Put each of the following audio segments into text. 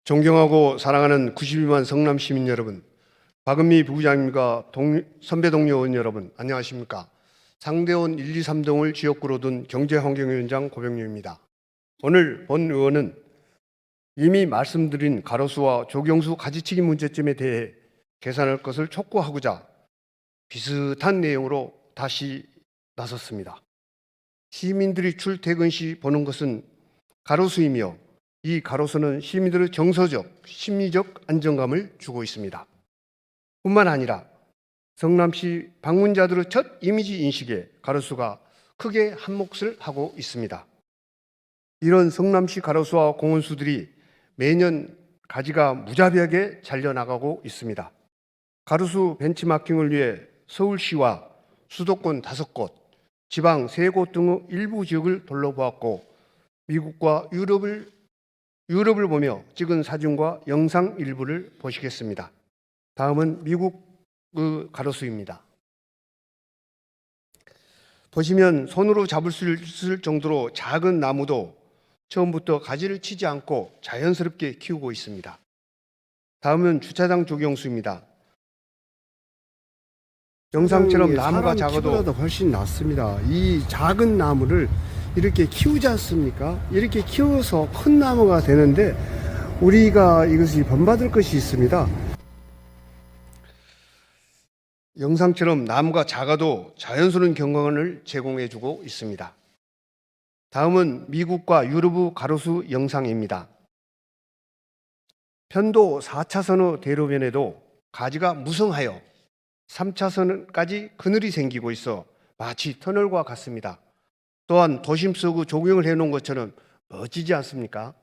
존경하고 사랑하는 92만 성남 시민 여러분, 박은미 부부장님과 선배 동료 의원 여러분, 안녕하십니까? 상대원 1, 2, 3동을 지역구로 둔 경제환경위원장 고병료입니다. 오늘 본 의원은 이미 말씀드린 가로수와 조경수 가지치기 문제점에 대해 개선할 것을 촉구하고자 비슷한 내용으로 다시 나섰습니다. 시민들이 출퇴근 시 보는 것은 가로수이며 이 가로수는 시민들의 정서적, 심리적 안정감을 주고 있습니다. 뿐만 아니라 성남시 방문자들의 첫 이미지 인식에 가로수가 크게 한몫을 하고 있습니다. 이런 성남시 가로수와 공원수들이 매년 가지가 무자비하게 잘려나가고 있습니다. 가로수 벤치마킹을 위해 서울시와 수도권 5곳, 지방 3곳 등의 일부 지역을 둘러보았고 미국과 유럽을 보며 찍은 사진과 영상 일부를 보시겠습니다. 다음은 미국의 가로수입니다. 보시면 손으로 잡을 수 있을 정도로 작은 나무도 처음부터 가지를 치지 않고 자연스럽게 키우고 있습니다. 다음은 주차장 조경수입니다. 영상처럼 나무가 작아도 훨씬 낫습니다. 이 작은 나무를 이렇게 키우지 않습니까? 이렇게 키워서 큰 나무가 되는데 우리가 이것이 본받을 것이 있습니다. 영상처럼 나무가 작아도 자연스러운 경관을 제공해주고 있습니다. 다음은 미국과 유럽의 가로수 영상입니다. 편도 4차선의 대로변에도 가지가 무성하여 3차선까지 그늘이 생기고 있어 마치 터널과 같습니다. 또한 도심 속의 조경을 해놓은 것처럼 멋지지 않습니까?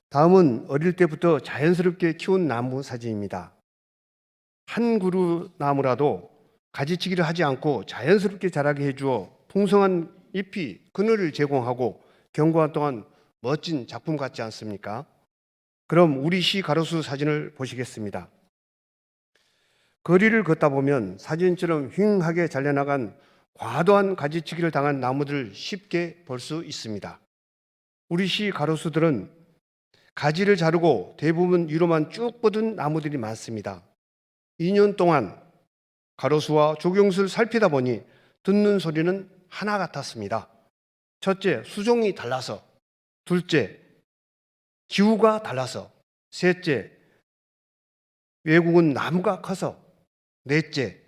다음은 어릴 때부터 자연스럽게 키운 나무 사진입니다. 한 그루 나무라도 가지치기를 하지 않고 자연스럽게 자라게 해주어 풍성한 잎이 그늘을 제공하고 경관 또한 멋진 작품 같지 않습니까? 그럼 우리 시 가로수 사진을 보시겠습니다. 거리를 걷다 보면 사진처럼 휑하게 잘려나간 과도한 가지치기를 당한 나무들을 쉽게 볼 수 있습니다. 우리 시 가로수들은 가지를 자르고 대부분 위로만 쭉 뻗은 나무들이 많습니다. 2년 동안 가로수와 조경수를 살피다 보니 듣는 소리는 하나 같았습니다. 첫째, 수종이 달라서. 둘째, 기후가 달라서. 셋째, 외국은 나무가 커서. 넷째,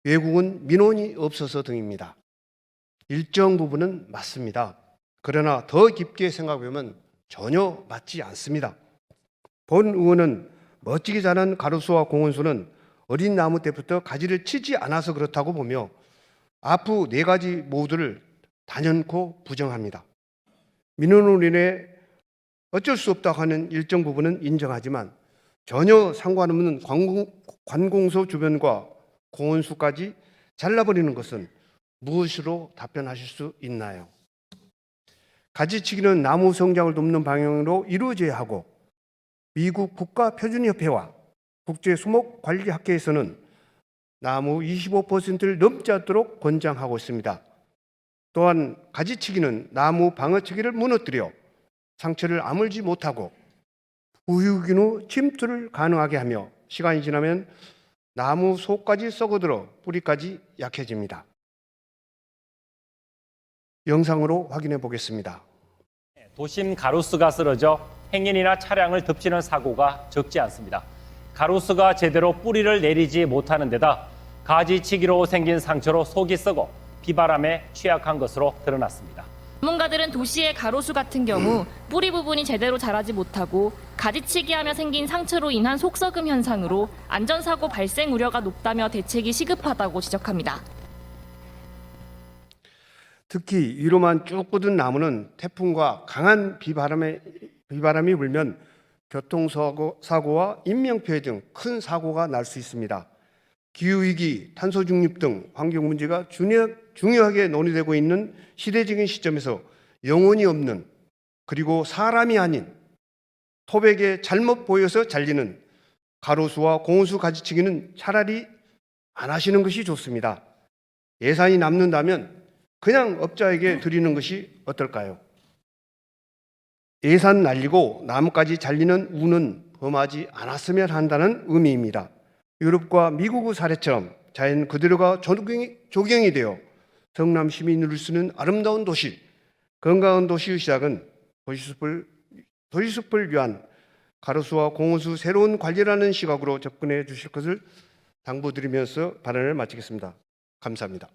외국은 민원이 없어서 등입니다. 일정 부분은 맞습니다. 그러나 더 깊게 생각해보면 전혀 맞지 않습니다. 본 의원은 멋지게 자란 가로수와 공원수는 어린 나무 때부터 가지를 치지 않아서 그렇다고 보며 앞의 4가지 모두를 단연코 부정합니다. 민원으로 인해 어쩔 수 없다고 하는 일정 부분은 인정하지만 전혀 상관없는 관공서 주변과 공원수까지 잘라버리는 것은 무엇으로 답변하실 수 있나요? 가지치기는 나무 성장을 돕는 방향으로 이루어져야 하고 미국 국가표준협회와 국제수목관리학회에서는 나무 25%를 넘지 않도록 권장하고 있습니다. 또한 가지치기는 나무 방어치기를 무너뜨려 상처를 아물지 못하고 부유균 후 침투를 가능하게 하며 시간이 지나면 나무 속까지 썩어들어 뿌리까지 약해집니다. 영상으로 확인해 보겠습니다. 도심 가로수가 쓰러져 행인이나 차량을 덮치는 사고가 적지 않습니다. 가로수가 제대로 뿌리를 내리지 못하는 데다 가지치기로 생긴 상처로 속이 썩어 비바람에 취약한 것으로 드러났습니다. 전문가들은 도시의 가로수 같은 경우 뿌리 부분이 제대로 자라지 못하고 가지치기하며 생긴 상처로 인한 속썩음 현상으로 안전사고 발생 우려가 높다며 대책이 시급하다고 지적합니다. 특히 위로만 쭉 뻗은 나무는 태풍과 강한 비바람이 불면 교통사고와 인명피해 등 큰 사고가 날 수 있습니다. 기후위기, 탄소중립 등 환경 문제가 중요하게 논의되고 있는 시대적인 시점에서 영혼이 없는 그리고 사람이 아닌 토백에 잘못 보여서 잘리는 가로수와 공원수 가지치기는 차라리 안 하시는 것이 좋습니다. 예산이 남는다면 그냥 업자에게 드리는 것이 어떨까요? 예산 날리고 나무까지 잘리는 우는 범하지 않았으면 한다는 의미입니다. 유럽과 미국의 사례처럼 자연 그대로가 조경이 되어 성남 시민이 누릴 수 있는 아름다운 도시, 건강한 도시의 시작은 도시숲을 위한 가로수와 공원수 새로운 관리라는 시각으로 접근해 주실 것을 당부드리면서 발언을 마치겠습니다. 감사합니다.